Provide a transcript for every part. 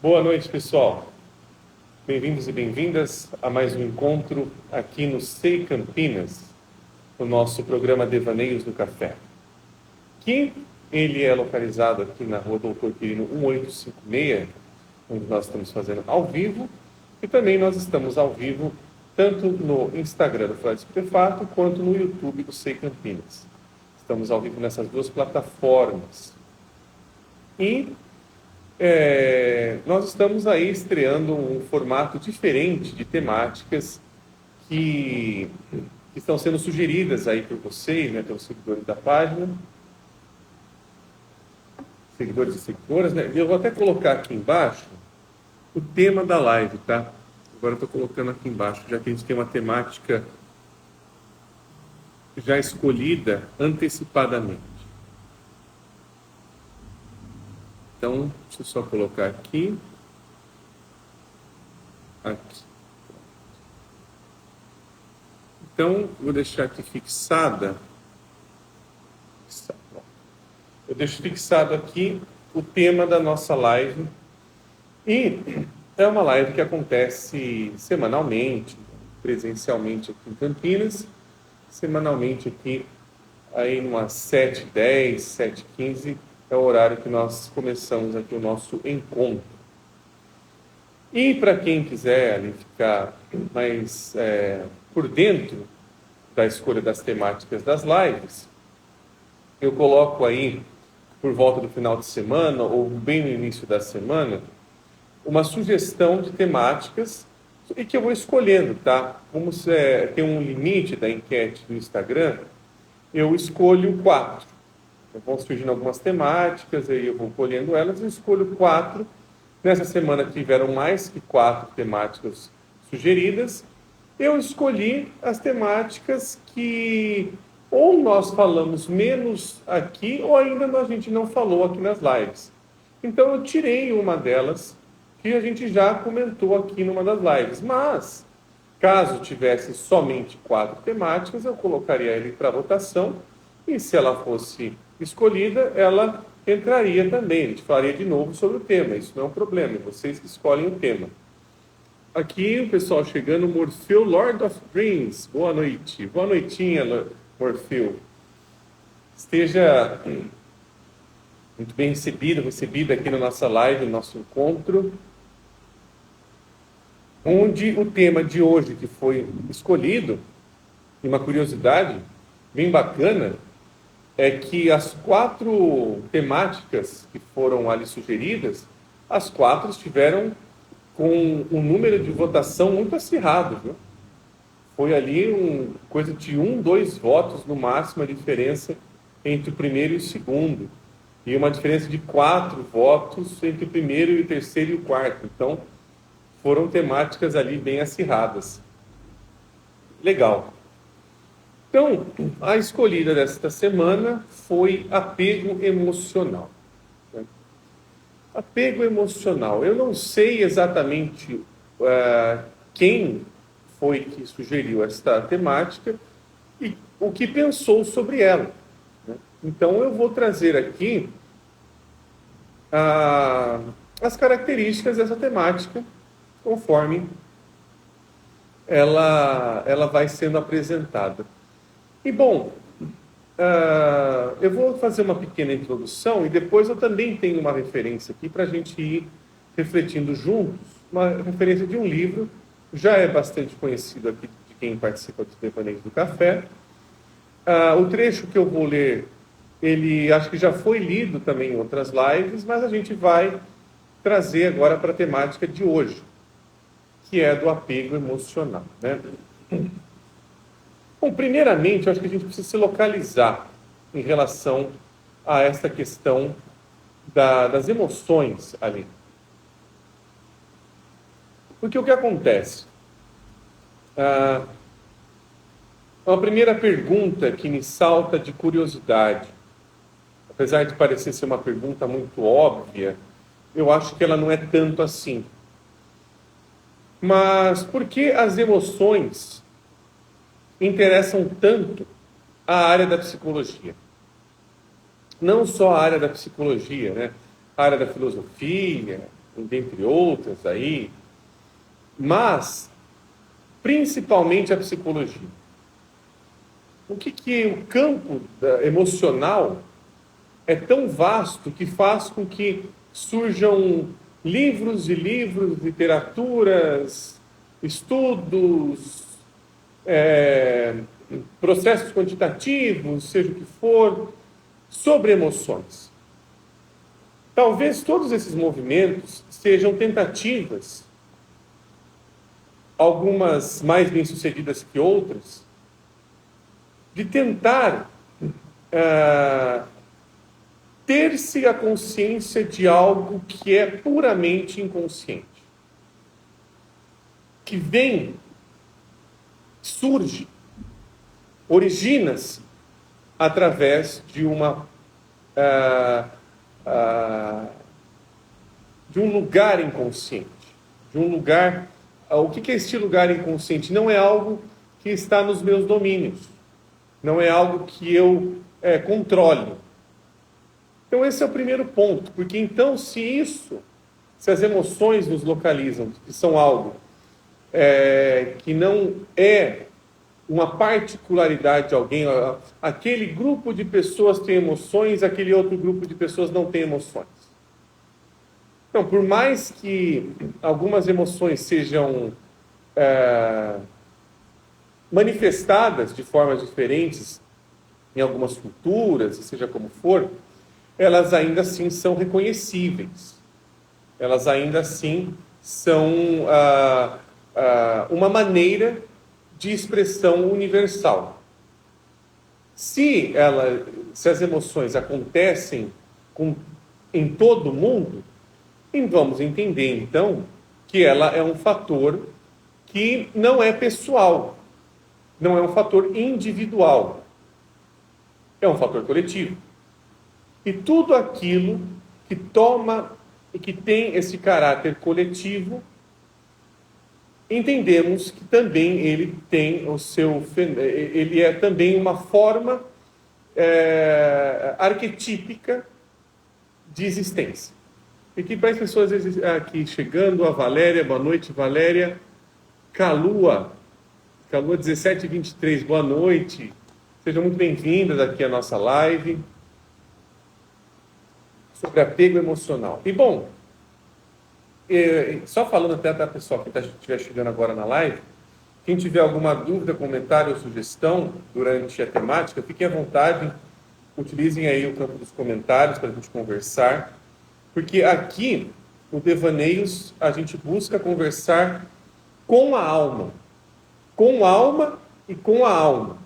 Boa noite, pessoal. Bem-vindos e bem-vindas a mais um encontro aqui no SEI Campinas, o nosso programa Devaneios do Café. Que ele é localizado aqui na Rua Doutor Quirino 1856, onde nós estamos fazendo ao vivo, e também nós estamos ao vivo tanto no Instagram do Frade Prefato quanto no YouTube do SEI Campinas. Estamos ao vivo nessas duas plataformas. E nós estamos aí estreando um formato diferente de temáticas que estão sendo sugeridas aí por vocês, né, pelos seguidores da página, seguidores e seguidoras, né? Eu vou até colocar aqui embaixo o tema da live, tá? Agora eu estou colocando aqui embaixo, já que a gente tem uma temática já escolhida antecipadamente. Então, deixa eu só colocar aqui. Aqui. Então, vou deixar aqui fixada. Eu deixo fixado aqui o tema da nossa live. E é uma live que acontece semanalmente, presencialmente aqui em Campinas, semanalmente aqui, aí umas 7h10, 7h15, é o horário que nós começamos aqui o nosso encontro. E para quem quiser ali ficar mais por dentro da escolha das temáticas das lives, eu coloco aí, por volta do final de semana, ou bem no início da semana, uma sugestão de temáticas e que eu vou escolhendo, tá? Como tem um limite da enquete do Instagram, eu escolho 4. Vão surgindo algumas temáticas, aí eu vou colhendo elas, eu escolho 4. Nessa semana tiveram mais que 4 temáticas sugeridas. Eu escolhi as temáticas que ou nós falamos menos aqui, ou ainda a gente não falou aqui nas lives. Então eu tirei uma delas, que a gente já comentou aqui numa das lives. Mas, caso tivesse somente 4 temáticas, eu colocaria ele para votação, e se ela fosse escolhida, ela entraria também. A gente falaria de novo sobre o tema. Isso não é um problema, vocês que escolhem o tema. Aqui o pessoal chegando, Morfeu Lord of Dreams. Boa noite. Boa noitinha, Morfeu. Esteja muito bem recebida aqui na nossa live, no nosso encontro, onde o tema de hoje que foi escolhido, e uma curiosidade bem bacana, é que as 4 temáticas que foram ali sugeridas, as 4 estiveram com um número de votação muito acirrado, viu? Foi ali coisa de 2 votos no máximo a diferença entre o primeiro e o segundo. E uma diferença de 4 votos entre o primeiro e o terceiro e o quarto. Então, foram temáticas ali bem acirradas. Legal. Então, a escolhida desta semana foi apego emocional. Apego emocional. Eu não sei exatamente quem foi que sugeriu esta temática e o que pensou sobre ela. Então, eu vou trazer aqui as características dessa temática, conforme ela vai sendo apresentada. E, bom, eu vou fazer uma pequena introdução e depois eu também tenho uma referência aqui para a gente ir refletindo juntos, uma referência de um livro, já é bastante conhecido aqui de quem participa dos Devaneios do Café. O trecho que eu vou ler, ele acho que já foi lido também em outras lives, mas a gente vai trazer agora para a temática de hoje, que é do apego emocional, né? Bom, primeiramente, eu acho que a gente precisa se localizar em relação a essa questão das emoções ali. Porque o que acontece? Uma primeira pergunta que me salta de curiosidade, apesar de parecer ser uma pergunta muito óbvia, eu acho que ela não é tanto assim. Mas por que as emoções interessam tanto a área da psicologia? Não só a área da psicologia, né? A área da filosofia, dentre outras aí, mas principalmente a psicologia. O que o campo emocional é tão vasto que faz com que surjam livros e livros, literaturas, estudos, processos quantitativos, seja o que for, sobre emoções. Talvez todos esses movimentos sejam tentativas, algumas mais bem-sucedidas que outras, de tentar ter-se a consciência de algo que é puramente inconsciente, que vem, surge, origina-se através de de um lugar inconsciente, de um lugar. O que é este lugar inconsciente? Não é algo que está nos meus domínios, não é algo que eu controle. Então esse é o primeiro ponto, porque então se as emoções nos localizam, que são algo que não é uma particularidade de alguém, aquele grupo de pessoas tem emoções, aquele outro grupo de pessoas não tem emoções. Então, por mais que algumas emoções sejam manifestadas de formas diferentes em algumas culturas, seja como for, elas ainda assim são reconhecíveis. Elas ainda assim são uma maneira de expressão universal. Se as emoções acontecem em todo mundo, vamos entender então que ela é um fator que não é pessoal, não é um fator individual, é um fator coletivo. E tudo aquilo que toma e que tem esse caráter coletivo, entendemos que também ele tem ele é também uma forma arquetípica de existência. E que para as pessoas aqui chegando, a Valéria, boa noite, Valéria, Calua 1723, boa noite, sejam muito bem-vindas aqui à nossa live sobre apego emocional. E bom, só falando até da pessoa que estiver chegando agora na live, quem tiver alguma dúvida, comentário ou sugestão durante a temática, fiquem à vontade, utilizem aí o campo dos comentários para a gente conversar, porque aqui, no Devaneios, a gente busca conversar com a alma e com a alma,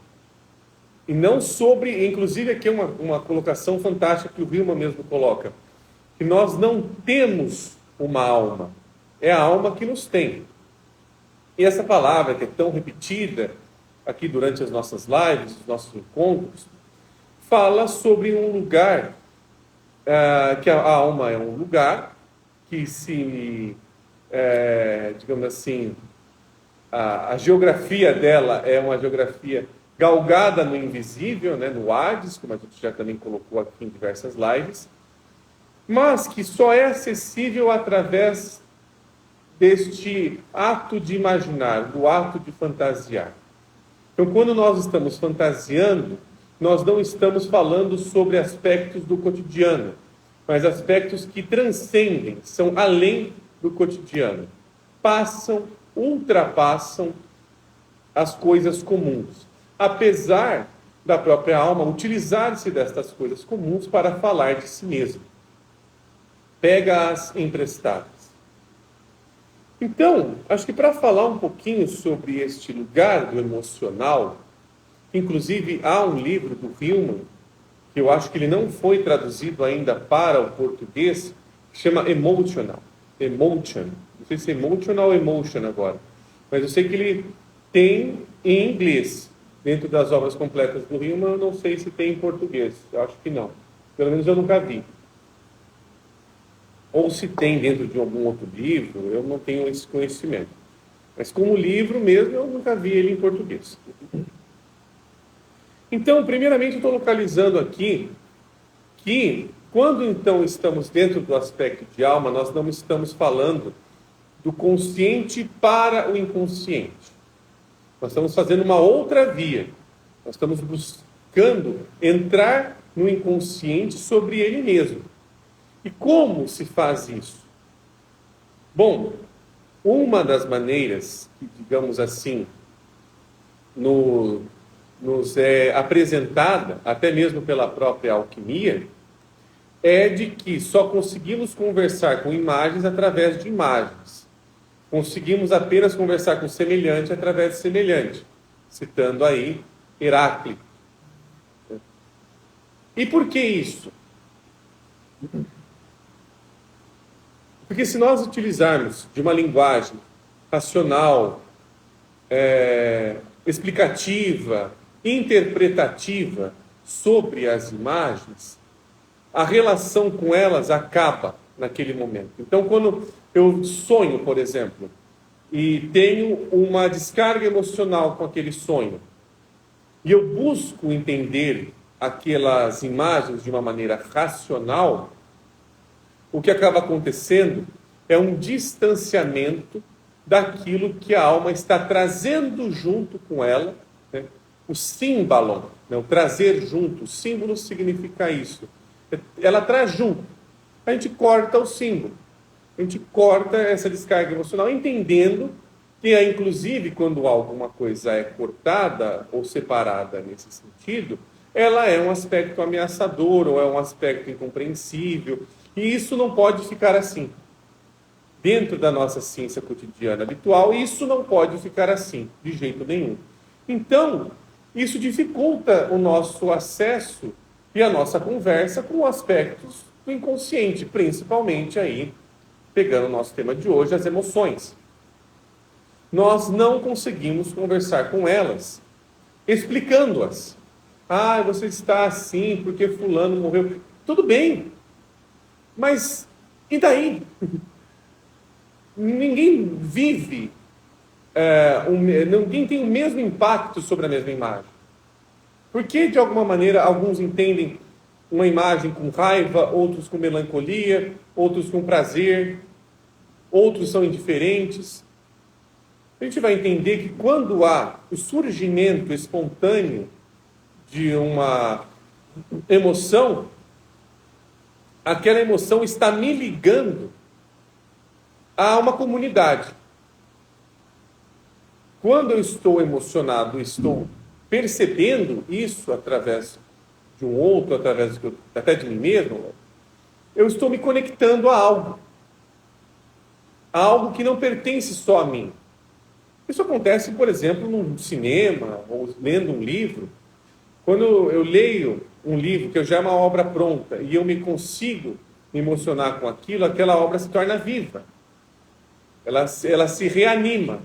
e não sobre, inclusive aqui é uma colocação fantástica que o Vilma mesmo coloca, que nós não temos uma alma, é a alma que nos tem. E essa palavra que é tão repetida aqui durante as nossas lives, os nossos encontros, fala sobre um lugar, que a alma é um lugar que digamos assim, a geografia dela é uma geografia galgada no invisível, né, no Hades, como a gente já também colocou aqui em diversas lives, mas que só é acessível através deste ato de imaginar, do ato de fantasiar. Então, quando nós estamos fantasiando, nós não estamos falando sobre aspectos do cotidiano, mas aspectos que transcendem, são além do cotidiano, ultrapassam as coisas comuns, apesar da própria alma utilizar-se destas coisas comuns para falar de si mesmo. Pega-as emprestadas. Então, acho que para falar um pouquinho sobre este lugar do emocional, inclusive há um livro do Hillman, que eu acho que ele não foi traduzido ainda para o português, que chama Emotion. Não sei se é Emotional ou Emotion agora, mas eu sei que ele tem em inglês, dentro das obras completas do Hillman, eu não sei se tem em português, eu acho que não. Pelo menos eu nunca vi. Ou se tem dentro de algum outro livro, eu não tenho esse conhecimento. Mas como livro mesmo, eu nunca vi ele em português. Então, primeiramente, eu estou localizando aqui que Quando então estamos dentro do aspecto de alma, nós não estamos falando do consciente para o inconsciente. Nós estamos fazendo uma outra via. Nós estamos buscando entrar no inconsciente sobre ele mesmo. E como se faz isso? Bom, uma das maneiras que, digamos assim, nos é apresentada, até mesmo pela própria alquimia, é de que só conseguimos conversar com imagens através de imagens. Conseguimos apenas conversar com semelhante através de semelhante. Citando aí Heráclito. E por que isso? Porque se nós utilizarmos de uma linguagem racional, explicativa, interpretativa sobre as imagens, a relação com elas acaba naquele momento. Então, quando eu sonho, por exemplo, e tenho uma descarga emocional com aquele sonho, e eu busco entender aquelas imagens de uma maneira racional, o que acaba acontecendo é um distanciamento daquilo que a alma está trazendo junto com ela, né? O símbolo, né? O trazer junto, o símbolo significa isso. Ela traz junto. A gente corta o símbolo. A gente corta essa descarga emocional, entendendo que, inclusive, quando alguma coisa é cortada ou separada nesse sentido, ela é um aspecto ameaçador ou é um aspecto incompreensível. E isso não pode ficar assim. Dentro da nossa ciência cotidiana habitual, isso não pode ficar assim, de jeito nenhum. Então, isso dificulta o nosso acesso e a nossa conversa com aspectos do inconsciente, principalmente aí, pegando o nosso tema de hoje, as emoções. Nós não conseguimos conversar com elas, explicando-as. Ah, você está assim porque fulano morreu. Tudo bem, mas e daí? Ninguém vive, ninguém tem o mesmo impacto sobre a mesma imagem. Porque, de alguma maneira, alguns entendem uma imagem com raiva, outros com melancolia, outros com prazer, outros são indiferentes. A gente vai entender que quando há o surgimento espontâneo de uma emoção, aquela emoção está me ligando a uma comunidade. Quando eu estou emocionado, estou percebendo isso através de um outro, através até de mim mesmo, eu estou me conectando a algo que não pertence só a mim. Isso acontece, por exemplo, num cinema, ou lendo um livro. Quando eu leio um livro que já é uma obra pronta e eu me consigo me emocionar com aquilo, aquela obra se torna viva. Ela se reanima.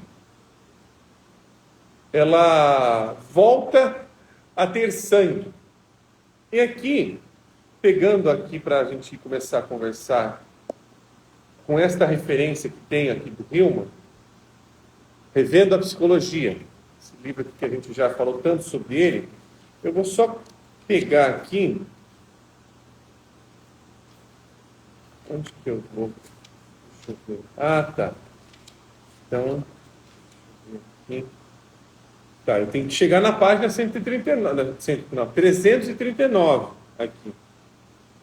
Ela volta a ter sangue. E aqui, pegando aqui para a gente começar a conversar com esta referência que tem aqui do Hillman, Revendo a Psicologia, esse livro aqui que a gente já falou tanto sobre ele, eu vou só pegar aqui. Onde que eu vou? Deixa eu ver. Ah, tá. Então, aqui. Tá, eu tenho que chegar na página 339 aqui. Vou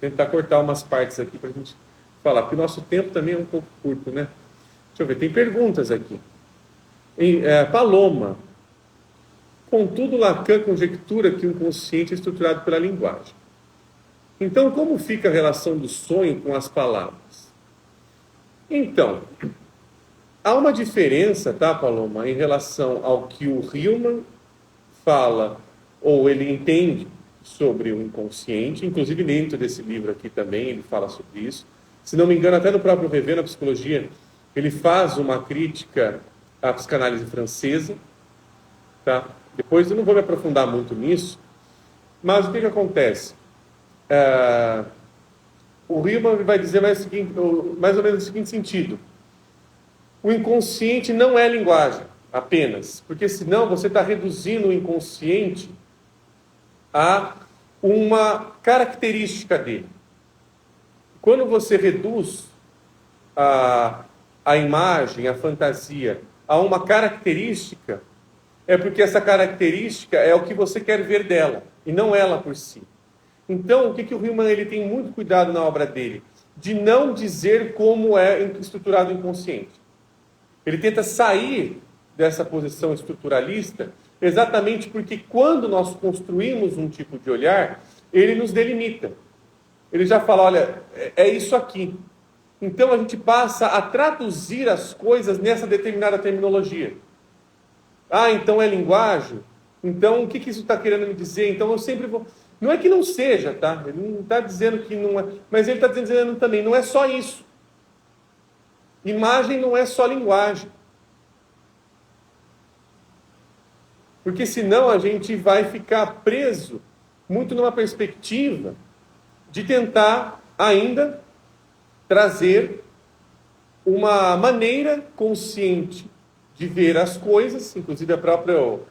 tentar cortar umas partes aqui para a gente falar, porque o nosso tempo também é um pouco curto, né? Deixa eu ver, tem perguntas aqui. Paloma. Contudo, Lacan conjectura que o inconsciente é estruturado pela linguagem. Então, como fica a relação do sonho com as palavras? Então, há uma diferença, tá, Paloma, em relação ao que o Hillman fala, ou ele entende sobre o inconsciente, inclusive dentro desse livro aqui também ele fala sobre isso. Se não me engano, até no próprio Revendo a Psicologia, ele faz uma crítica à psicanálise francesa, tá? Depois eu não vou me aprofundar muito nisso, mas o que acontece? O Hillman vai dizer mais ou menos o seguinte sentido: o inconsciente não é linguagem apenas, porque senão você está reduzindo o inconsciente a uma característica dele. quando você reduz a imagem, a fantasia, a uma característica, é porque essa característica é o que você quer ver dela, e não ela por si. Então, o que o Hillman ele tem muito cuidado na obra dele? De não dizer como é estruturado o inconsciente. Ele tenta sair dessa posição estruturalista, exatamente porque quando nós construímos um tipo de olhar, ele nos delimita. Ele já fala, olha, é isso aqui. Então a gente passa a traduzir as coisas nessa determinada terminologia. Ah, então é linguagem? Então o que isso está querendo me dizer? Então eu sempre vou... Não é que não seja, tá? Ele não está dizendo que não é... Mas ele está dizendo também, não é só isso. Imagem não é só linguagem. Porque senão a gente vai ficar preso muito numa perspectiva de tentar ainda trazer uma maneira consciente de ver as coisas, inclusive o próprio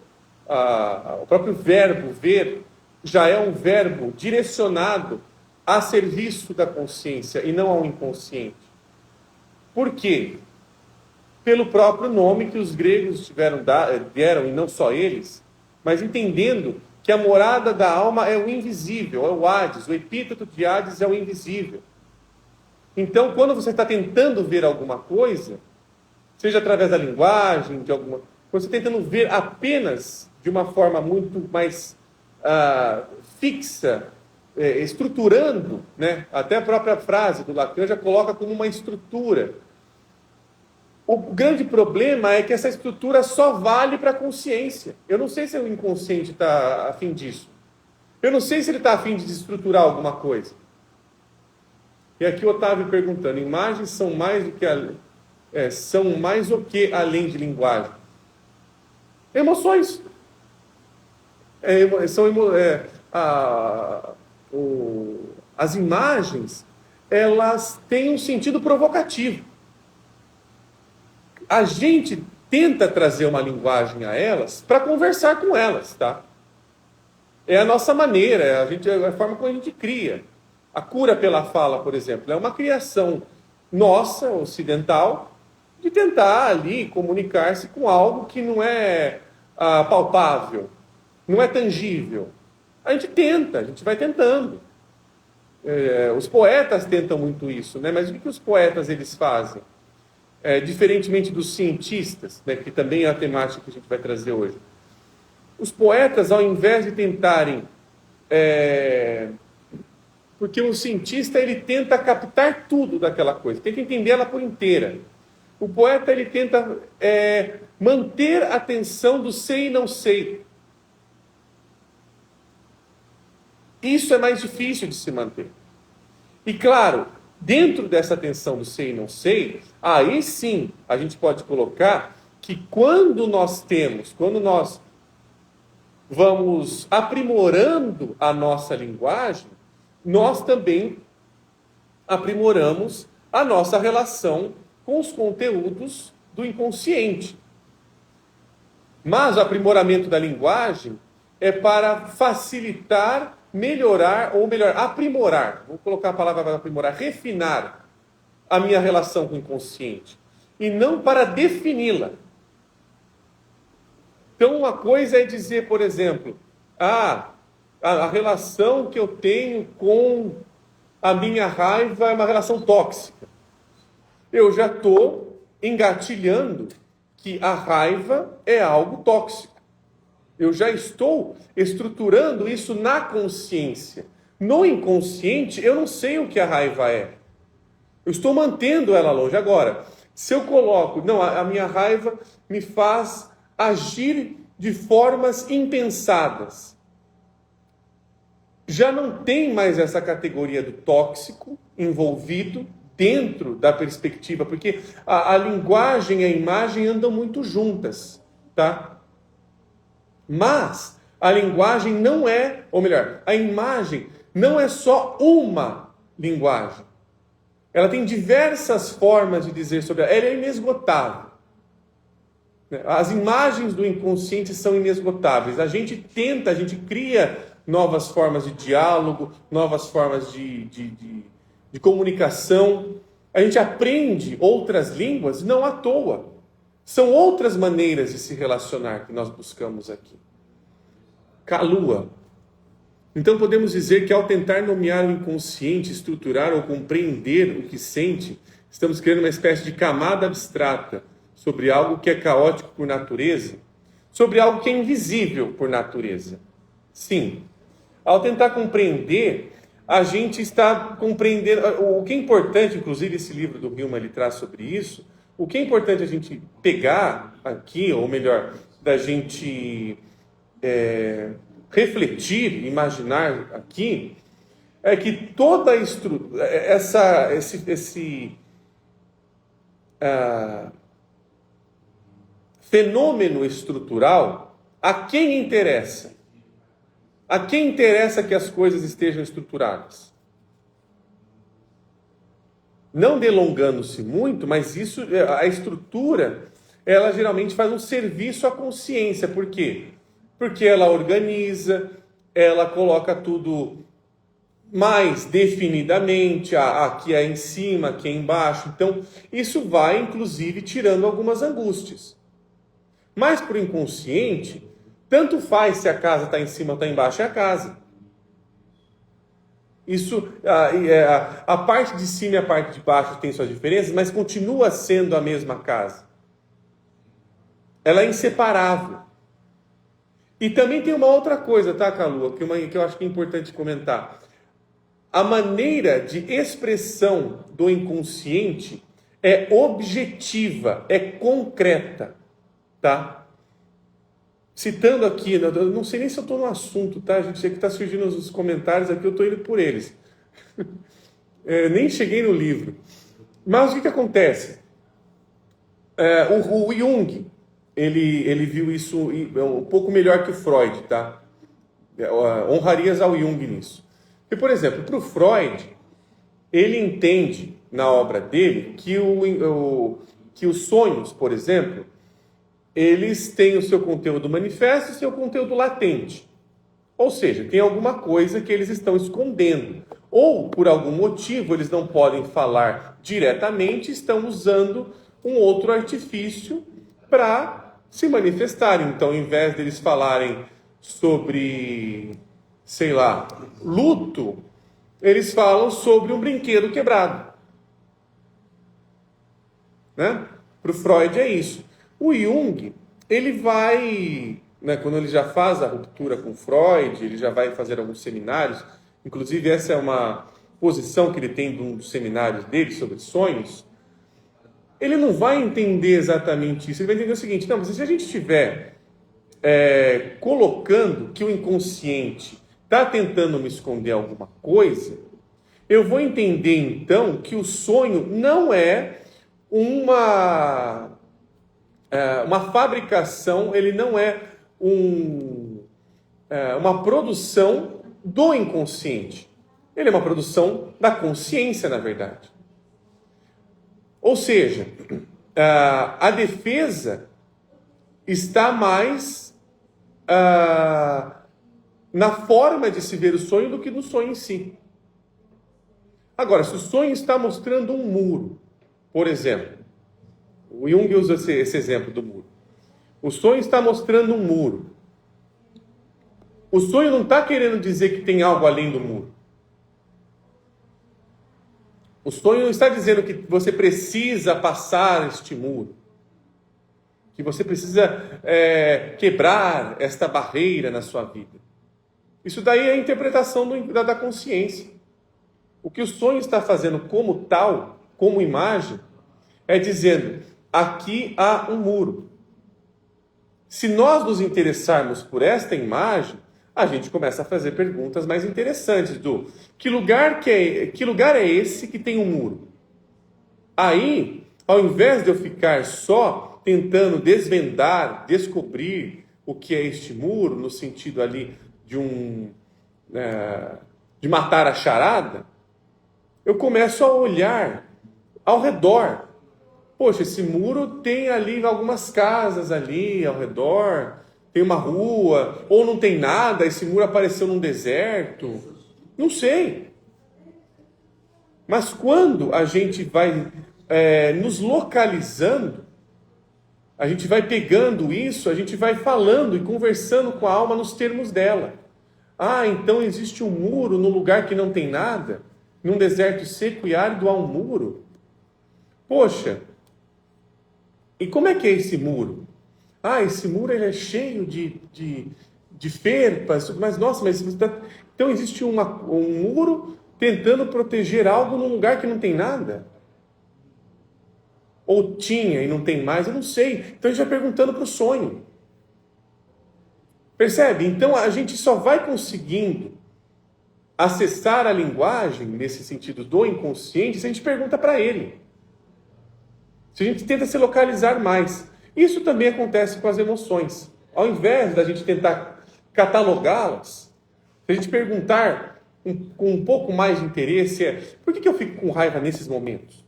verbo ver já é um verbo direcionado a serviço da consciência e não ao inconsciente. Por quê? Pelo próprio nome que os gregos deram, e não só eles, mas entendendo que a morada da alma é o invisível, é o Hades, o epíteto de Hades é o invisível. Então, quando você está tentando ver alguma coisa, seja através da linguagem, quando você está tentando ver apenas de uma forma muito mais fixa, estruturando, né? Até a própria frase do Lacan já coloca como uma estrutura. O grande problema é que essa estrutura só vale para a consciência. Eu não sei se o inconsciente está a fim disso. Eu não sei se ele está a fim de estruturar alguma coisa. E aqui o Otávio perguntando, imagens são mais do que são mais o que além de linguagem? Emoções. As imagens, elas têm um sentido provocativo. A gente tenta trazer uma linguagem a elas para conversar com elas, tá? É a nossa maneira, é a forma como a gente cria. A cura pela fala, por exemplo, é uma criação nossa, ocidental, de tentar ali comunicar-se com algo que não é palpável, não é tangível. A gente tenta, a gente vai tentando. Os poetas tentam muito isso, né? Mas o que os poetas eles fazem? Diferentemente dos cientistas, né, que também é a temática que a gente vai trazer hoje. Os poetas, ao invés de tentarem... porque o cientista ele tenta captar tudo daquela coisa, tenta entender ela por inteira. O poeta ele tenta manter a tensão do sei e não sei. Isso é mais difícil de se manter. E claro, dentro dessa tensão do sei e não sei, aí sim a gente pode colocar que quando nós vamos aprimorando a nossa linguagem, nós também aprimoramos a nossa relação com os conteúdos do inconsciente. Mas o aprimoramento da linguagem é para facilitar, melhorar, ou melhor, aprimorar, vou colocar a palavra para aprimorar, refinar a minha relação com o inconsciente, e não para defini-la. Então, uma coisa é dizer, por exemplo, a relação que eu tenho com a minha raiva é uma relação tóxica. Eu já estou engatilhando que a raiva é algo tóxico. Eu já estou estruturando isso na consciência. No inconsciente, eu não sei o que a raiva é. Eu estou mantendo ela longe. Agora, se eu coloco... Não, a minha raiva me faz agir de formas impensadas. Já não tem mais essa categoria do tóxico envolvido dentro da perspectiva, porque a linguagem e a imagem andam muito juntas, tá? Mas a linguagem não é, ou melhor, a imagem não é só uma linguagem. Ela tem diversas formas de dizer sobre ela. Ela é inesgotável. As imagens do inconsciente são inesgotáveis. A gente cria novas formas de diálogo, novas formas de de comunicação. A gente aprende outras línguas não à toa. São outras maneiras de se relacionar que nós buscamos aqui. Kalua. Então podemos dizer que ao tentar nomear o inconsciente, estruturar ou compreender o que sente, estamos criando uma espécie de camada abstrata sobre algo que é caótico por natureza, sobre algo que é invisível por natureza. Sim, ao tentar compreender, a gente está compreendendo. O que é importante, inclusive esse livro do Hillman ele traz sobre isso, o que é importante a gente pegar aqui, ou melhor, da gente refletir, imaginar aqui, é que toda a estrutura, esse fenômeno estrutural, a quem interessa? A quem interessa que as coisas estejam estruturadas? Não delongando-se muito, mas isso, a estrutura, ela geralmente faz um serviço à consciência. Por quê? Porque ela organiza, ela coloca tudo mais definidamente, aqui é em cima, aqui é embaixo. Então, isso vai, inclusive, tirando algumas angústias. Mas para o inconsciente, tanto faz se a casa está em cima ou está embaixo, é a casa. Isso, a parte de cima e a parte de baixo tem suas diferenças, mas continua sendo a mesma casa. Ela é inseparável. E também tem uma outra coisa, tá, Kalua, que eu acho que é importante comentar. A maneira de expressão do inconsciente é objetiva, é concreta, tá? Citando aqui, eu não sei nem se eu estou no assunto, tá, gente? É que está surgindo os comentários aqui, eu estou indo por eles. Nem cheguei no livro. Mas o que acontece? O Jung, ele viu isso um pouco melhor que o Freud, tá? Honrarias ao Jung nisso. E, por exemplo, para o Freud, ele entende na obra dele que os sonhos, por exemplo, eles têm o seu conteúdo manifesto e o seu conteúdo latente. Ou seja, tem alguma coisa que eles estão escondendo. Ou, por algum motivo, eles não podem falar diretamente, estão usando um outro artifício para se manifestarem. Então, ao invés deles falarem sobre, sei lá, luto, eles falam sobre um brinquedo quebrado. Né? Para o Freud é isso. O Jung, ele vai, né, quando ele já faz a ruptura com Freud, ele já vai fazer alguns seminários, inclusive essa é uma posição que ele tem de um dos seminários dele sobre sonhos. Ele não vai entender exatamente isso, ele vai entender o seguinte: não, mas se a gente estiver colocando que o inconsciente está tentando me esconder alguma coisa, eu vou entender então que o sonho não é uma fabricação, ele não é uma produção do inconsciente. Ele é uma produção da consciência, na verdade. Ou seja, a defesa está mais na forma de se ver o sonho do que no sonho em si. Agora, se o sonho está mostrando um muro, por exemplo, o Jung usa esse exemplo do muro. O sonho está mostrando um muro. O sonho não está querendo dizer que tem algo além do muro. O sonho não está dizendo que você precisa passar este muro. Que você precisa quebrar esta barreira na sua vida. Isso daí é a interpretação da consciência. O que o sonho está fazendo como tal, como imagem, é dizendo: aqui há um muro. Se nós nos interessarmos por esta imagem, a gente começa a fazer perguntas mais interessantes do que lugar é esse que tem um muro? Aí, ao invés de eu ficar só tentando desvendar, descobrir o que é este muro, no sentido ali de matar a charada, eu começo a olhar ao redor. Poxa, esse muro tem ali algumas casas ali ao redor, tem uma rua, ou não tem nada, esse muro apareceu num deserto. Não sei. Mas quando a gente vai nos localizando, a gente vai pegando isso, a gente vai falando e conversando com a alma nos termos dela. Ah, então existe um muro num lugar que não tem nada? Num deserto seco e árido há um muro? Poxa, e como é que é esse muro? Ah, esse muro ele é cheio de ferpas, mas nossa, então existe um muro tentando proteger algo num lugar que não tem nada? Ou tinha e não tem mais, eu não sei. Então a gente vai perguntando para o sonho. Percebe? Então a gente só vai conseguindo acessar a linguagem, nesse sentido do inconsciente, se a gente pergunta para ele. Se a gente tenta se localizar mais. Isso também acontece com as emoções. Ao invés da gente tentar catalogá-las, se a gente perguntar com um pouco mais de interesse, por que eu fico com raiva nesses momentos?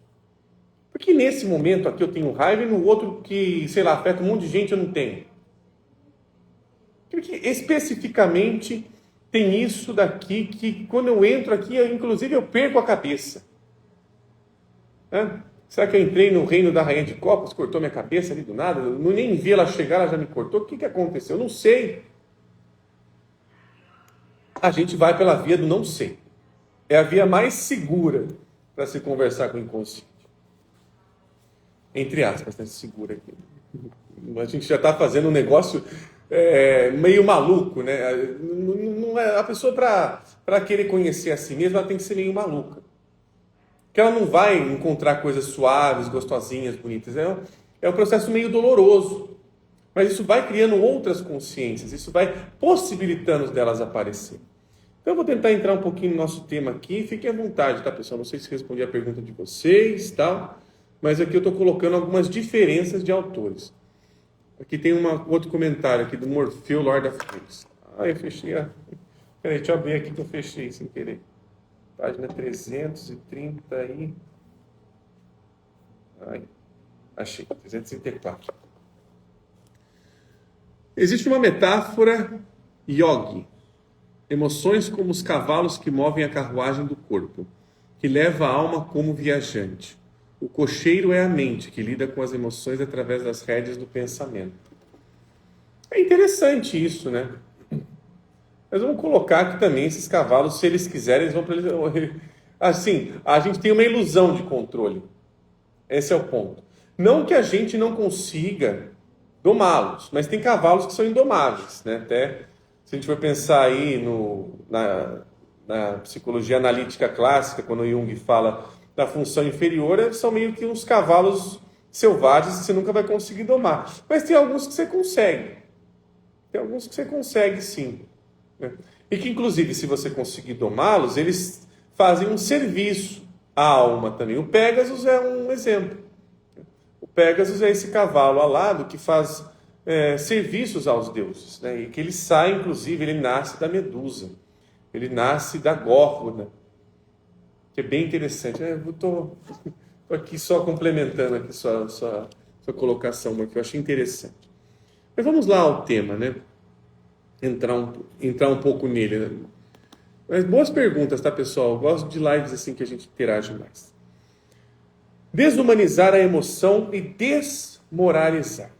Por que nesse momento aqui eu tenho raiva e no outro que, sei lá, afeta um monte de gente eu não tenho? Porque especificamente tem isso daqui que quando eu entro aqui, inclusive eu perco a cabeça. Será que eu entrei no reino da rainha de copas, cortou minha cabeça ali do nada? Eu nem vi ela chegar, ela já me cortou. O que aconteceu? Eu não sei. A gente vai pela via do não sei. É a via mais segura para se conversar com o inconsciente. Entre aspas, né? Segura aqui. A gente já está fazendo um negócio meio maluco, né? Não é, a pessoa, para querer conhecer a si mesma, ela tem que ser meio maluca. Porque ela não vai encontrar coisas suaves, gostosinhas, bonitas. É um processo meio doloroso. Mas isso vai criando outras consciências, isso vai possibilitando delas aparecer. Então eu vou tentar entrar um pouquinho no nosso tema aqui. Fiquem à vontade, tá, pessoal? Não sei se respondi a pergunta de vocês, tal. Mas aqui eu estou colocando algumas diferenças de autores. Aqui tem outro comentário aqui do Morfeu Lord of Rings. Eu fechei a... Peraí, deixa eu abrir aqui que eu fechei sem querer. Página 330 aí. Achei. 334. Existe uma metáfora yogi. Emoções como os cavalos que movem a carruagem do corpo, que leva a alma como viajante. O cocheiro é a mente, que lida com as emoções através das rédeas do pensamento. É interessante isso, né? Mas vamos colocar aqui também esses cavalos, se eles quiserem, eles vão para eles. Assim, a gente tem uma ilusão de controle. Esse é o ponto. Não que a gente não consiga domá-los, mas tem cavalos que são indomáveis, né? Até se a gente for pensar aí na psicologia analítica clássica, quando o Jung fala da função inferior, são meio que uns cavalos selvagens que você nunca vai conseguir domar. Mas tem alguns que você consegue. Tem alguns que você consegue, sim. E que, inclusive, se você conseguir domá-los, eles fazem um serviço à alma também. O Pégasus é um exemplo. O Pégasus é esse cavalo alado que faz serviços aos deuses, né? E que ele sai, inclusive, ele nasce da Medusa. Ele nasce da Górgona. Que é bem interessante. Eu estou aqui só complementando aqui sua colocação, porque eu achei interessante. Mas vamos lá ao tema, né? Entrar um pouco nele. Né? Mas boas perguntas, tá, pessoal? Eu gosto de lives assim que a gente interage mais. Desumanizar a emoção e desmoralizar.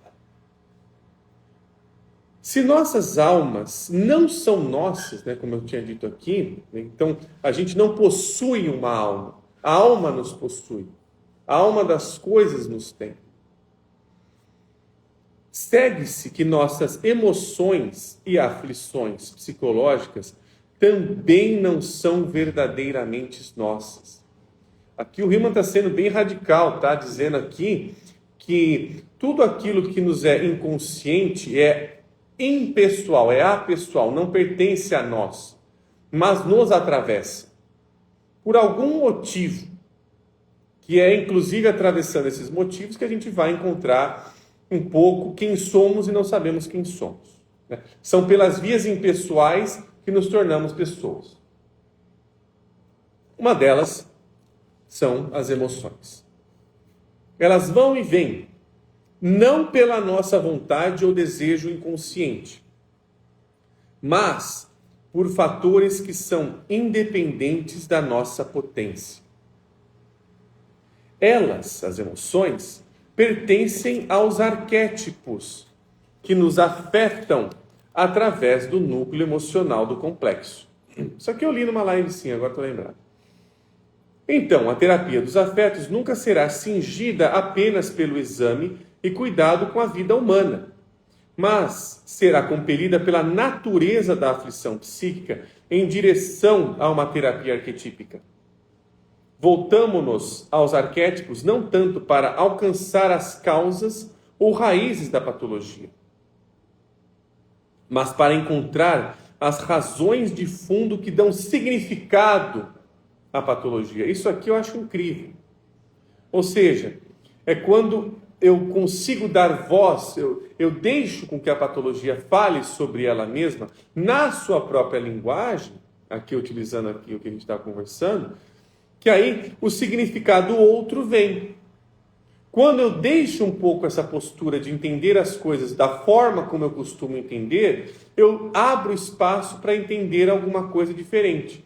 Se nossas almas não são nossas, né, como eu tinha dito aqui, né, então a gente não possui uma alma. A alma nos possui. A alma das coisas nos tem. Segue-se que nossas emoções e aflições psicológicas também não são verdadeiramente nossas. Aqui o Riemann está sendo bem radical, tá? Dizendo aqui que tudo aquilo que nos é inconsciente é impessoal, é apessoal, não pertence a nós, mas nos atravessa. Por algum motivo, que é inclusive atravessando esses motivos que a gente vai encontrar um pouco quem somos e não sabemos quem somos. Né? São pelas vias impessoais que nos tornamos pessoas. Uma delas são as emoções. Elas vão e vêm, não pela nossa vontade ou desejo inconsciente, mas por fatores que são independentes da nossa potência. Elas, as emoções, pertencem aos arquétipos que nos afetam através do núcleo emocional do complexo. Isso aqui eu li numa live sim, agora estou lembrado. Então, a terapia dos afetos nunca será cingida apenas pelo exame e cuidado com a vida humana, mas será compelida pela natureza da aflição psíquica em direção a uma terapia arquetípica. Voltamo-nos aos arquétipos não tanto para alcançar as causas ou raízes da patologia, mas para encontrar as razões de fundo que dão significado à patologia. Isso aqui eu acho incrível. Ou seja, é quando eu consigo dar voz, eu deixo com que a patologia fale sobre ela mesma, na sua própria linguagem, aqui utilizando aqui o que a gente está conversando, que aí o significado outro vem. Quando eu deixo um pouco essa postura de entender as coisas da forma como eu costumo entender, eu abro espaço para entender alguma coisa diferente.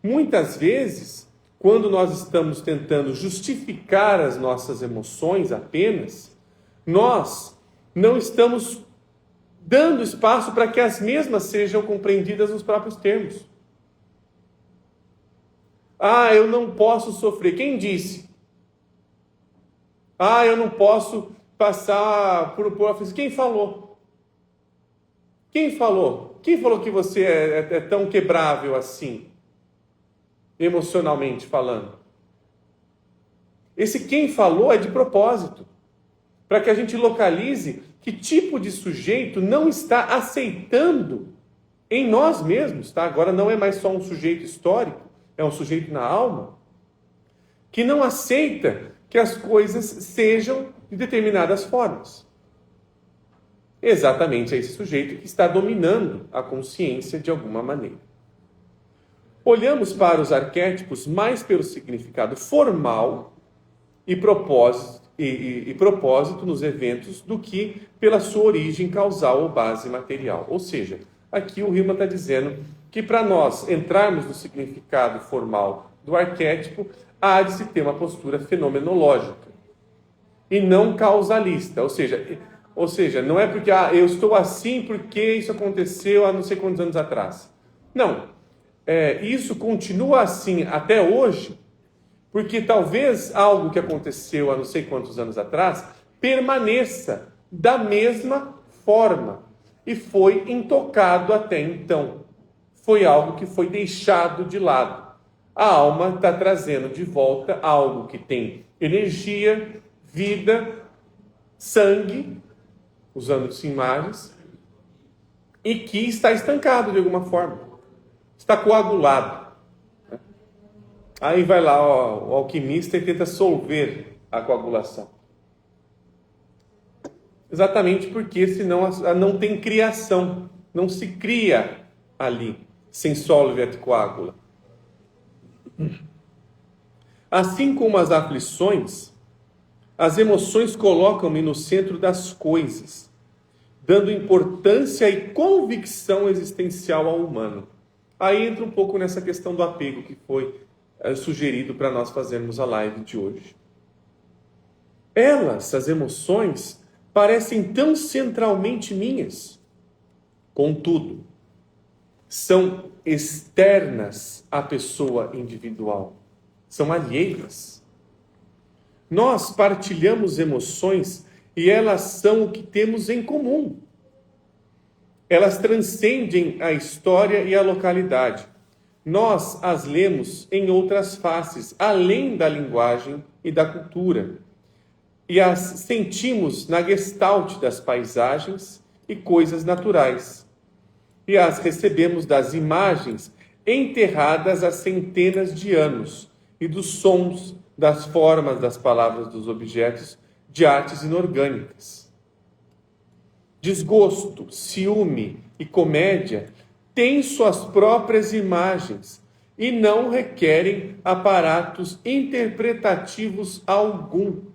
Muitas vezes, quando nós estamos tentando justificar as nossas emoções apenas, nós não estamos dando espaço para que as mesmas sejam compreendidas nos próprios termos. Ah, eu não posso sofrer. Quem disse? Ah, eu não posso passar por aflição. Quem falou? Quem falou? Quem falou que você é tão quebrável assim? Emocionalmente falando. Esse quem falou é de propósito. Para que a gente localize que tipo de sujeito não está aceitando em nós mesmos, tá? Agora não é mais só um sujeito histórico, é um sujeito na alma, que não aceita que as coisas sejam de determinadas formas. Exatamente é esse sujeito que está dominando a consciência de alguma maneira. Olhamos para os arquétipos mais pelo significado formal e propósito nos eventos do que pela sua origem causal ou base material. Ou seja, aqui o Hillman está dizendo que para nós entrarmos no significado formal do arquétipo, há de se ter uma postura fenomenológica e não causalista. Ou seja, não é porque eu estou assim porque isso aconteceu há não sei quantos anos atrás. Não. Isso continua assim até hoje, porque talvez algo que aconteceu há não sei quantos anos atrás permaneça da mesma forma e foi intocado até então. Foi algo que foi deixado de lado. A alma está trazendo de volta algo que tem energia, vida, sangue, usando-se imagens, e que está estancado de alguma forma. Está coagulado. Aí vai lá o alquimista e tenta solver a coagulação. Exatamente porque senão não tem criação. Não se cria ali, sem solve et coagula. Assim como as aflições, as emoções colocam-me no centro das coisas, dando importância e convicção existencial ao humano. Aí entra um pouco nessa questão do apego que foi sugerido para nós fazermos a live de hoje. Elas, as emoções, parecem tão centralmente minhas. Contudo, são externas à pessoa individual. São alheias. Nós partilhamos emoções e elas são o que temos em comum. Elas transcendem a história e a localidade. Nós as lemos em outras faces, além da linguagem e da cultura. E as sentimos na gestalt das paisagens e coisas naturais. E as recebemos das imagens enterradas há centenas de anos e dos sons, das formas, das palavras, dos objetos, de artes inorgânicas. Desgosto, ciúme e comédia têm suas próprias imagens e não requerem aparatos interpretativos algum.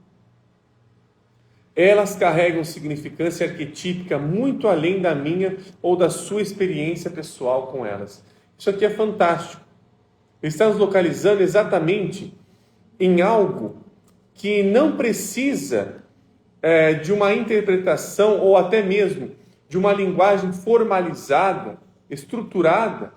Elas carregam significância arquetípica muito além da minha ou da sua experiência pessoal com elas. Isso aqui é fantástico. Estamos localizando exatamente em algo que não precisa de uma interpretação ou até mesmo de uma linguagem formalizada, estruturada,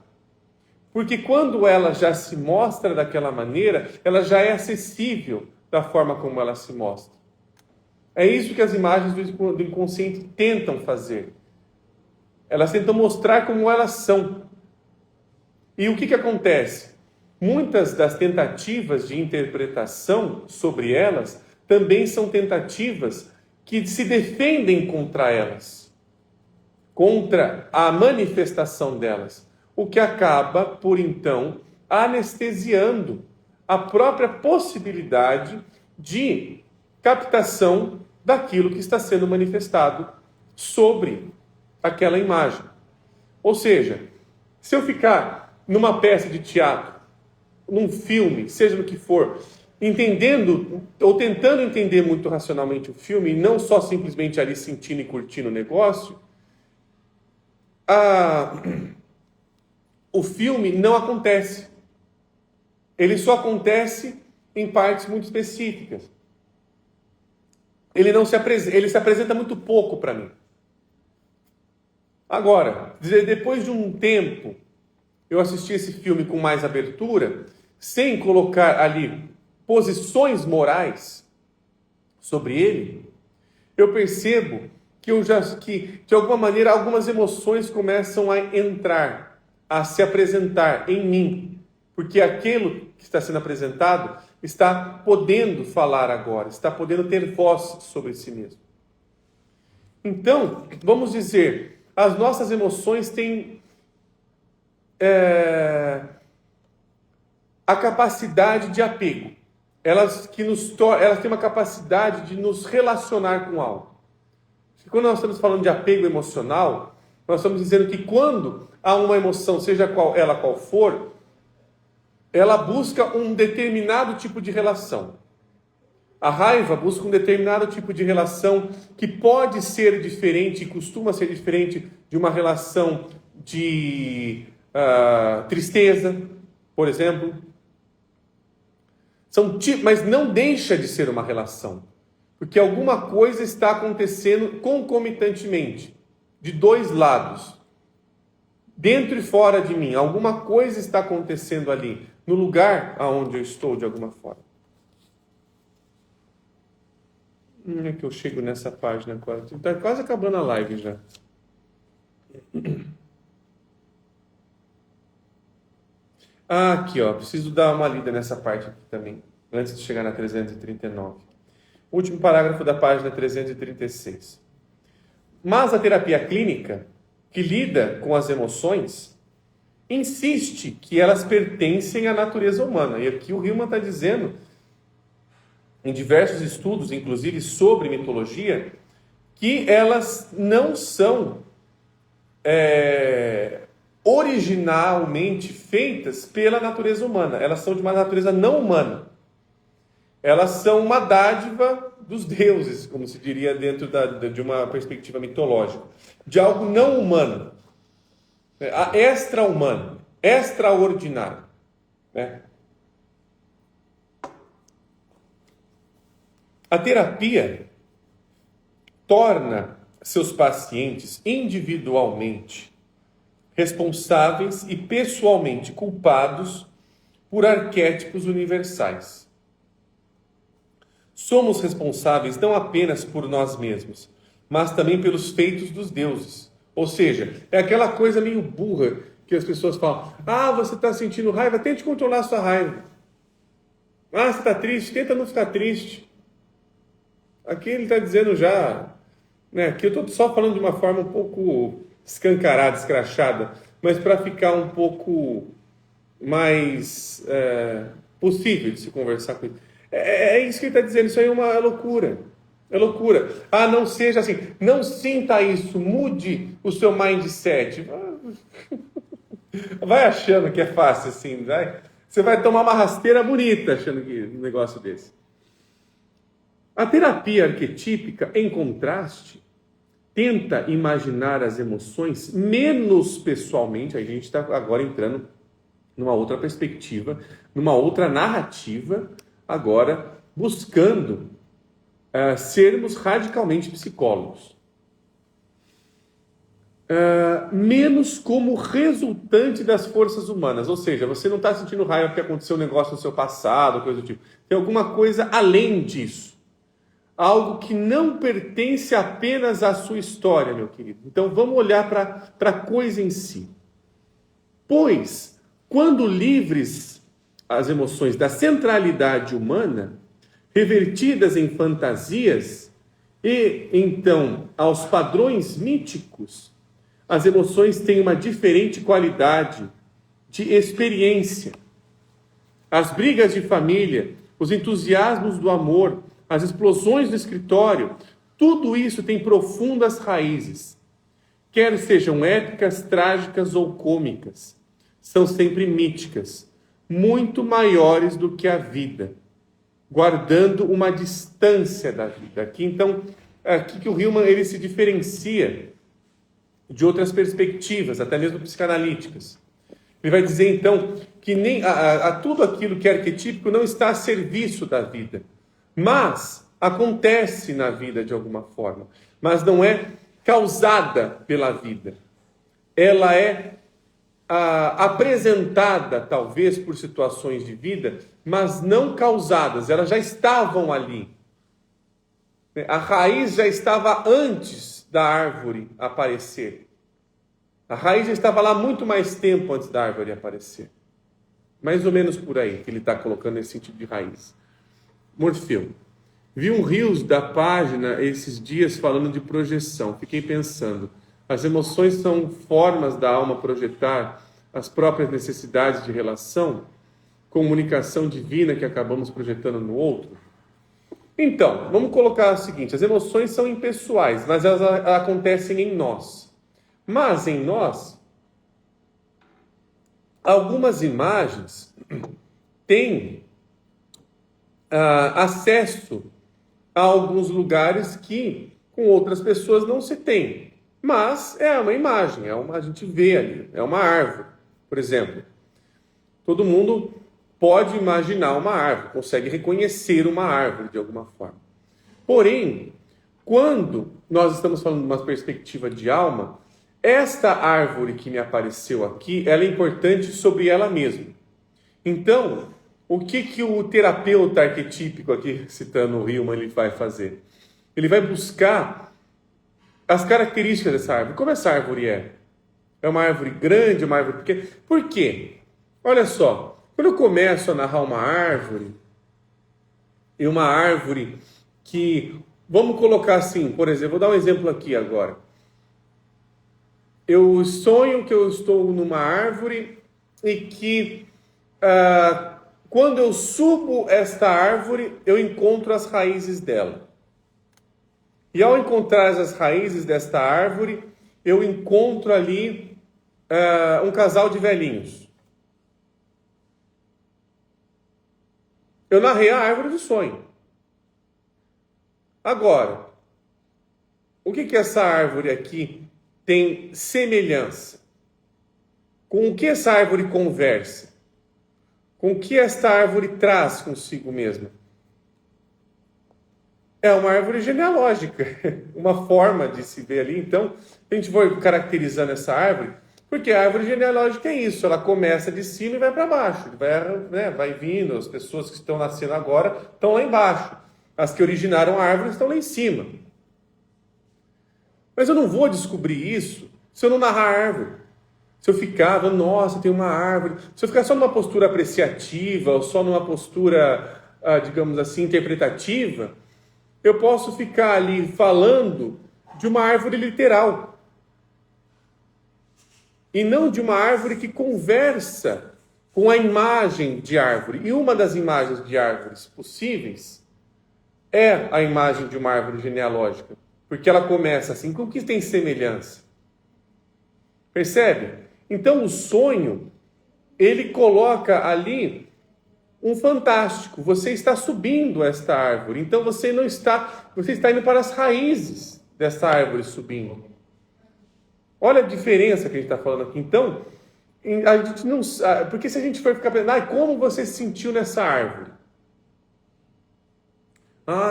porque quando ela já se mostra daquela maneira, ela já é acessível da forma como ela se mostra. É isso que as imagens do inconsciente tentam fazer. Elas tentam mostrar como elas são. E o que acontece? Muitas das tentativas de interpretação sobre elas também são tentativas que se defendem contra elas, contra a manifestação delas, o que acaba, por então, anestesiando a própria possibilidade de captação daquilo que está sendo manifestado sobre aquela imagem. Ou seja, se eu ficar numa peça de teatro, num filme, seja no que for, entendendo ou tentando entender muito racionalmente o filme, e não só simplesmente ali sentindo e curtindo o negócio, o filme não acontece. Ele só acontece em partes muito específicas. Ele se apresenta muito pouco para mim. Agora, depois de um tempo, eu assisti esse filme com mais abertura, sem colocar ali posições morais sobre ele, eu percebo que de alguma maneira algumas emoções começam a entrar, a se apresentar em mim, porque aquilo que está sendo apresentado está podendo falar agora, está podendo ter voz sobre si mesmo. Então, vamos dizer, as nossas emoções têm a capacidade de apego. Elas têm uma capacidade de nos relacionar com algo. Quando nós estamos falando de apego emocional, nós estamos dizendo que quando há uma emoção, seja qual for, ela busca um determinado tipo de relação. A raiva busca um determinado tipo de relação que pode ser diferente, e costuma ser diferente de uma relação de tristeza, por exemplo. Mas não deixa de ser uma relação, porque alguma coisa está acontecendo concomitantemente, de dois lados, dentro e fora de mim. Alguma coisa está acontecendo ali, no lugar aonde eu estou, de alguma forma. É que eu chego nessa página agora. Está quase acabando a live já. Aqui, ó, preciso dar uma lida nessa parte aqui também, antes de chegar na 339. Último parágrafo da página 336. Mas a terapia clínica, que lida com as emoções, insiste que elas pertencem à natureza humana. E aqui o Hillman está dizendo, em diversos estudos, inclusive sobre mitologia, que elas não são originalmente feitas pela natureza humana. Elas são de uma natureza não humana. Elas são uma dádiva dos deuses, como se diria dentro de uma perspectiva mitológica, de algo não humano, extra-humano, extraordinário, né? A terapia torna seus pacientes individualmente responsáveis e pessoalmente culpados por arquétipos universais. Somos responsáveis não apenas por nós mesmos, mas também pelos feitos dos deuses. Ou seja, é aquela coisa meio burra que as pessoas falam: você está sentindo raiva, tente controlar a sua raiva. Você está triste, tenta não ficar triste. Aqui ele está dizendo já, né, que eu estou só falando de uma forma um pouco escancarada, escrachada, mas para ficar um pouco mais possível de se conversar com ele. É isso que ele está dizendo, isso aí é loucura. É loucura. Não seja assim, não sinta isso, mude o seu mindset. Vai achando que é fácil assim, vai? Você vai tomar uma rasteira bonita achando que um negócio desse. A terapia arquetípica, em contraste, tenta imaginar as emoções menos pessoalmente. A gente está agora entrando numa outra perspectiva, numa outra narrativa, agora buscando sermos radicalmente psicólogos. Menos como resultante das forças humanas. Ou seja, você não está sentindo raiva porque aconteceu um negócio no seu passado, coisa do tipo. Tem alguma coisa além disso. Algo que não pertence apenas à sua história, meu querido. Então vamos olhar para a coisa em si. Pois, quando livres as emoções da centralidade humana, revertidas em fantasias e, então, aos padrões míticos, as emoções têm uma diferente qualidade de experiência. As brigas de família, os entusiasmos do amor, as explosões do escritório, tudo isso tem profundas raízes. Quer sejam épicas, trágicas ou cômicas, são sempre míticas, muito maiores do que a vida, guardando uma distância da vida. Aqui que o Hillman ele se diferencia de outras perspectivas, até mesmo psicanalíticas. Ele vai dizer, então, que nem tudo aquilo que é arquetípico não está a serviço da vida, mas acontece na vida de alguma forma, mas não é causada pela vida. Ela é apresentada, talvez, por situações de vida, mas não causadas, elas já estavam ali. A raiz já estava antes da árvore aparecer. A raiz já estava lá muito mais tempo antes da árvore aparecer. Mais ou menos por aí que ele está colocando esse sentido de raiz. Morfeu. Vi um reels da página esses dias falando de projeção. Fiquei pensando, as emoções são formas da alma projetar as próprias necessidades de relação, comunicação divina que acabamos projetando no outro? Então, vamos colocar o seguinte, as emoções são impessoais, mas elas acontecem em nós. Mas em nós, algumas imagens têm acesso a alguns lugares que com outras pessoas não se tem. Mas é uma imagem, a gente vê ali, é uma árvore, por exemplo. Todo mundo pode imaginar uma árvore, consegue reconhecer uma árvore de alguma forma. Porém, quando nós estamos falando de uma perspectiva de alma, esta árvore que me apareceu aqui, ela é importante sobre ela mesma. Então, o que o terapeuta arquetípico aqui, citando o Hillman, ele vai fazer? Ele vai buscar as características dessa árvore. Como essa árvore é? É uma árvore grande, uma árvore pequena? Por quê? Olha só, quando eu começo a narrar uma árvore, e uma árvore que, vamos colocar assim, por exemplo, vou dar um exemplo aqui agora. Eu sonho que eu estou numa árvore e que quando eu subo esta árvore, eu encontro as raízes dela. E ao encontrar as raízes desta árvore, eu encontro ali um casal de velhinhos. Eu narrei a árvore do sonho. Agora, o que essa árvore aqui tem semelhança? Com o que essa árvore conversa? Com o que esta árvore traz consigo mesma? É uma árvore genealógica, uma forma de se ver ali. Então, a gente vai caracterizando essa árvore, porque a árvore genealógica é isso, ela começa de cima e vai para baixo, vai vindo, as pessoas que estão nascendo agora estão lá embaixo, as que originaram a árvore estão lá em cima. Mas eu não vou descobrir isso se eu não narrar a árvore. Se eu ficar, nossa, tem uma árvore, se eu ficar só numa postura apreciativa, ou só numa postura, digamos assim, interpretativa, eu posso ficar ali falando de uma árvore literal. E não de uma árvore que conversa com a imagem de árvore. E uma das imagens de árvores possíveis é a imagem de uma árvore genealógica. Porque ela começa assim, com o que tem semelhança? Percebe? Então o sonho, ele coloca ali um fantástico. Você está subindo esta árvore. Então você está indo para as raízes dessa árvore subindo. Olha a diferença que a gente está falando aqui. Então, a gente não sabe, porque se a gente for ficar pensando, como você se sentiu nessa árvore?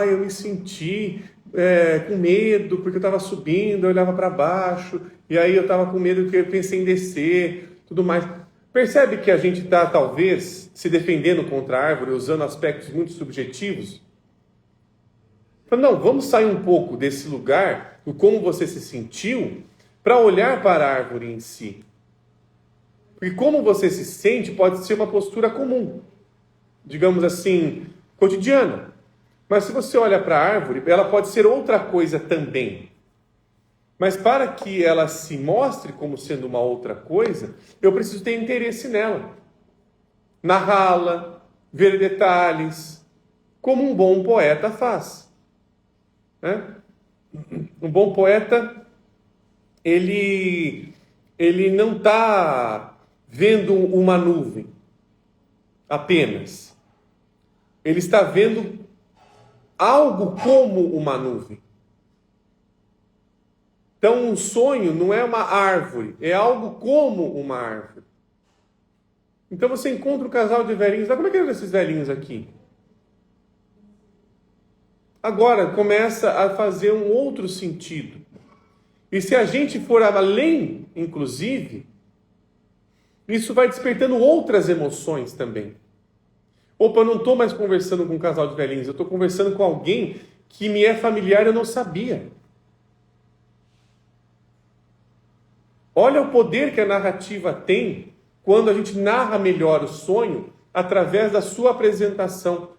Eu me senti com medo porque eu estava subindo, eu olhava para baixo, e aí eu estava com medo porque eu pensei em descer, tudo mais. Percebe que a gente está, talvez, se defendendo contra a árvore, usando aspectos muito subjetivos? Não, vamos sair um pouco desse lugar, do como você se sentiu, para olhar para a árvore em si. Porque como você se sente pode ser uma postura comum, digamos assim, cotidiana. Mas se você olha para a árvore, ela pode ser outra coisa também. Mas para que ela se mostre como sendo uma outra coisa, eu preciso ter interesse nela. Narrá-la, ver detalhes, como um bom poeta faz. Né? Um bom poeta, ele não está vendo uma nuvem apenas. Ele está vendo algo como uma nuvem. Então, um sonho não é uma árvore, é algo como uma árvore. Então, você encontra um casal de velhinhos. Como é que eram esses velhinhos aqui? Agora, começa a fazer um outro sentido. E se a gente for além, inclusive, isso vai despertando outras emoções também. Opa, eu não estou mais conversando com um casal de velhinhos, eu estou conversando com alguém que me é familiar e eu não sabia. Olha o poder que a narrativa tem quando a gente narra melhor o sonho através da sua apresentação.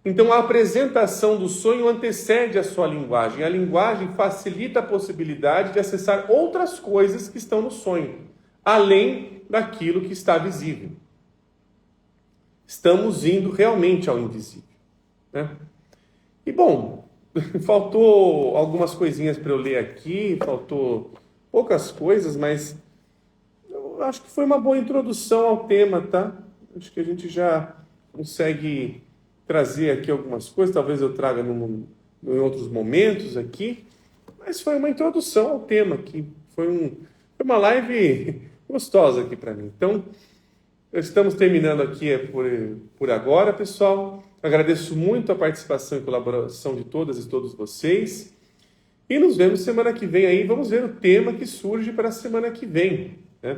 Então a apresentação do sonho antecede a sua linguagem. A linguagem facilita a possibilidade de acessar outras coisas que estão no sonho, além daquilo que está visível. Estamos indo realmente ao invisível. Né? E bom, faltou algumas coisinhas para eu ler aqui, faltou poucas coisas, mas eu acho que foi uma boa introdução ao tema, tá? Acho que a gente já consegue trazer aqui algumas coisas, talvez eu traga em outros momentos aqui, mas foi uma introdução ao tema aqui. Foi uma live gostosa aqui para mim. Então, estamos terminando aqui por agora, pessoal. Agradeço muito a participação e colaboração de todas e todos vocês. E nos vemos semana que vem aí. Vamos ver o tema que surge para a semana que vem. Né?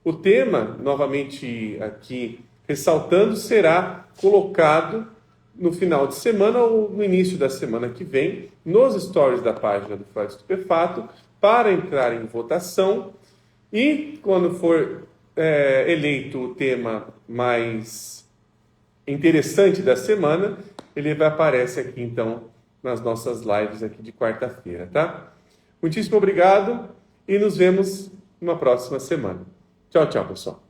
O tema, novamente aqui ressaltando, será colocado no final de semana ou no início da semana que vem, nos stories da página do Freud Estupefato, para entrar em votação. E quando for eleito o tema mais interessante da semana, ele aparece aqui então nas nossas lives aqui de quarta-feira, tá? Muitíssimo obrigado e nos vemos numa próxima semana. Tchau, tchau, pessoal.